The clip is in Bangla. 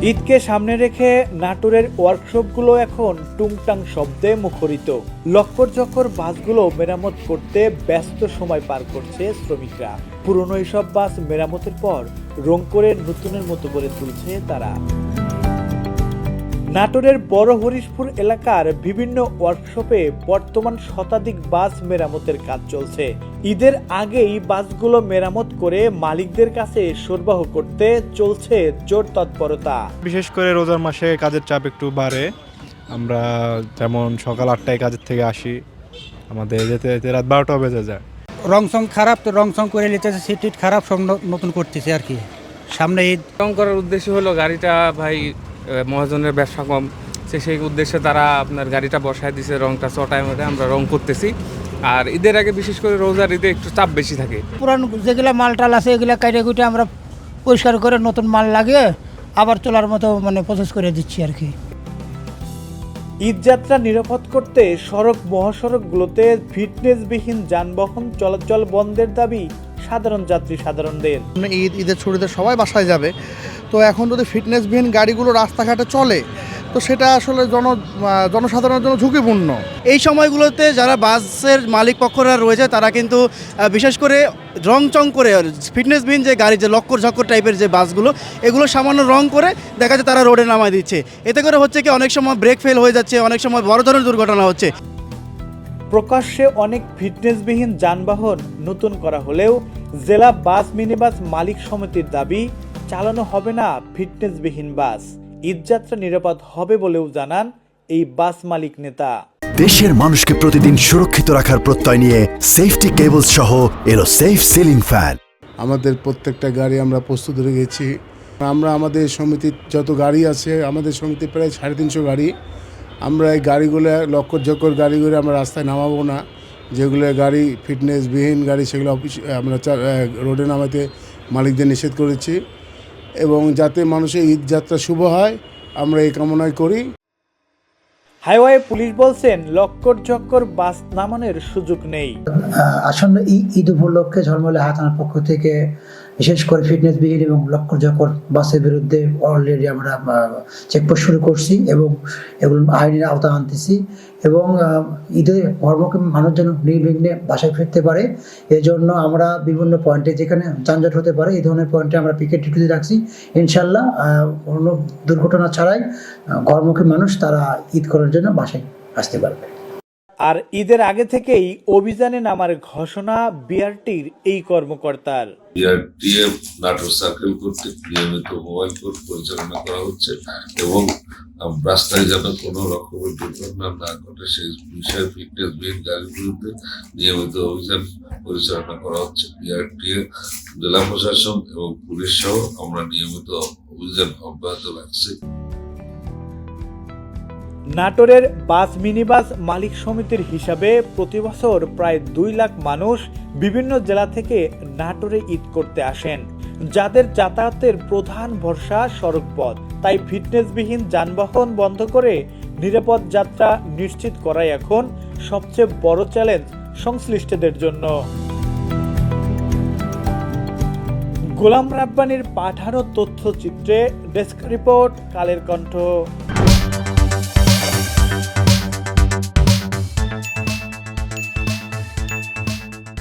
ঈদকে সামনে রেখে নাটোরের ওয়ার্কশপগুলো এখন টুংটাং শব্দে মুখরিত। লক্কর-ঝক্কর বাসগুলো মেরামত করতে ব্যস্ত সময় পার করছে শ্রমিকরা। পুরনো এসব বাস মেরামতের পর রং করে নতুনের মতো করে তুলছে তারা। নাটোরের বড় হরিশপুর এলাকার বিভিন্ন ওয়ার্কশপে বর্তমান শতাধিক বাস মেরামতের কাজ চলছে। ঈদের আগেই বাসগুলো মেরামত করে মালিকদের কাছে সরবরাহ করতে চলছে জোর তৎপরতা। বিশেষ করে রোজার মাসে কাজের চাপ একটু বাড়ে। আমরা যেমন সকাল 8টায় কাজের থেকে আসি, আমাদের যেতে যেতে রাত 12টা বেজে যায়। রং সং খারাপ, তো রং সং করে নিতেছে, সিট টিট খারাপ, সব নতুন করতেছে আর কি। সামনে ঈদ। রং করার উদ্দেশ্য হলো গাড়িটা ভাই মহাজনের ব্যবসা কম, সেই উদ্দেশ্যে তারা আপনার গাড়িটা বসায় দিছে, রংটা চটায় মধ্যে আমরা রং করতেছি। আর ঈদের আগে বিশেষ করে রোজার ঈদে একটু চাপ বেশি থাকে। পুরান যেগুলো মাল টাল আছে এগুলো কাইটে কুইটে আমরা পরিষ্কার করে নতুন মাল লাগিয়ে আবার চলার মতো প্রসেস করে দিচ্ছি আর কি। ঈদযাত্রা নিরাপদ করতে সড়ক মহাসড়কগুলোতে ফিটনেসবিহীন যানবাহন চলাচল বন্ধের দাবি সাধারণ সাধারণদের। ঈদের ছুটিতে সবাই বাসায় যাবে, তো এখন যদি ফিটনেসবিহীন গাড়িগুলো রাস্তাঘাটে চলে তো সেটা আসলে জনসাধারণের জন্য ঝুঁকিপূর্ণ। এই সময়গুলোতে যারা বাসের মালিক পক্ষরা রয়েছে তারা কিন্তু বিশেষ করে রং চং করে ফিটনেসবিহীন যে গাড়ি, যে লক্কর ঝক্কর টাইপের যে বাসগুলো, এগুলো সামান্য রং করে দেখা যায় তারা রোডে নামায় দিচ্ছে। এতে করে হচ্ছে কি অনেক সময় ব্রেক ফেল হয়ে যাচ্ছে, অনেক সময় বড় ধরনের দুর্ঘটনা হচ্ছে। প্রকাশ্যে অনেক ফিটনেসবিহীন যানবাহন নতুন করা হলেও জেলা বাস মিনিবাস মালিক সমিতির দাবি চালানো হবে না ফিটনেসবিহীন বাস। ঈদযাত্রা নিরাপদ হবে বলেও জানান এই বাস মালিক নেতা। দেশের মানুষকে প্রতিদিন সুরক্ষিত রাখার প্রত্যয় নিয়ে সেফটি কেবলস সহ এলো সেফ সিলিং ফ্যান। আমাদের প্রত্যেকটা গাড়ি আমরা প্রস্তুত রেখেছি। আমরা আমাদের সমিতির যত গাড়ি আছে, আমাদের সমিতি প্রায় 350 গাড়ি। আমরা এই গাড়িগুলো লক্কর ঝক্কর গাড়িগুলো আমরা রাস্তায় নামাবো না। যেগুলো গাড়ি ফিটনেসবিহীন গাড়ি সেগুলো আমরা রোডে নামাতে মালিকদের নিষেধ করেছি, এবং যাতে মানুষের ঈদ যাত্রা শুভ হয় আমরা এই কামনাই করি। হাইওয়ে পুলিশ বলছেন লক্কর ঝক্কর বাস নামানোর সুযোগ নেই। আসন্ন ঈদ উপলক্ষে ঝলমলে হাতানার পক্ষ থেকে বিশেষ করে ফিটনেসবিহীন এবং লক্কর ঝক্কর বাসের বিরুদ্ধে অলরেডি আমরা চেকপোস্ট শুরু করছি এবং এগুলো আইনের আওতা আনতেছি, এবং ঈদে কর্মকে মানুষ যেন নির্বিঘ্নে বাসায় ফিরতে পারে এজন্য আমরা বিভিন্ন পয়েন্টে যেখানে যানজট হতে পারে এই ধরনের পয়েন্টে আমরা পিকেট ডিউটি রাখছি। ইনশাল্লাহ কোনো দুর্ঘটনা ছাড়াই কর্মকে মানুষ তারা ঈদ করার জন্য বাসায় আসতে পারবে। আর ঈদের আগে থেকেই অভিযানে নামার ঘোষণা বিআরটির এই কর্মকর্তার। বিআরটিএফ নাটোর সার্কেল কর্তৃক নিয়মিত মোবাইল কোর্ট পরিচালনা করা হচ্ছে এবং রাস্তায় যেন কোনো রকমের দুর্ঘটনা না ঘটে সেই বিষয়ে ফিটনেসবিহীন গাড়ির বিরুদ্ধে নিয়মিত অভিযান পরিচালনা করা হচ্ছে। বিআরটিএফ, জেলা প্রশাসন এবং পুলিশ সহ আমরা নিয়মিত অভিযান অব্যাহত রাখছি। নাটোরের বাস মিনিবাস মালিক সমিতির হিসাবে প্রতি বছর প্রায় 2 লাখ মানুষ বিভিন্ন জেলা থেকে নাটোরে ঈদ করতে আসেন, যাদের যাতায়াতের প্রধান ভরসা সড়কপথ। তাই ফিটনেসবিহীন যানবাহন বন্ধ করে নিরাপদ যাত্রা নিশ্চিত করাই এখন সবচেয়ে বড় চ্যালেঞ্জ সংশ্লিষ্টদের জন্য। গোলাম রাব্বানীর পাঠানো তথ্যচিত্রে ডেস্ক রিপোর্ট, কালের কণ্ঠ।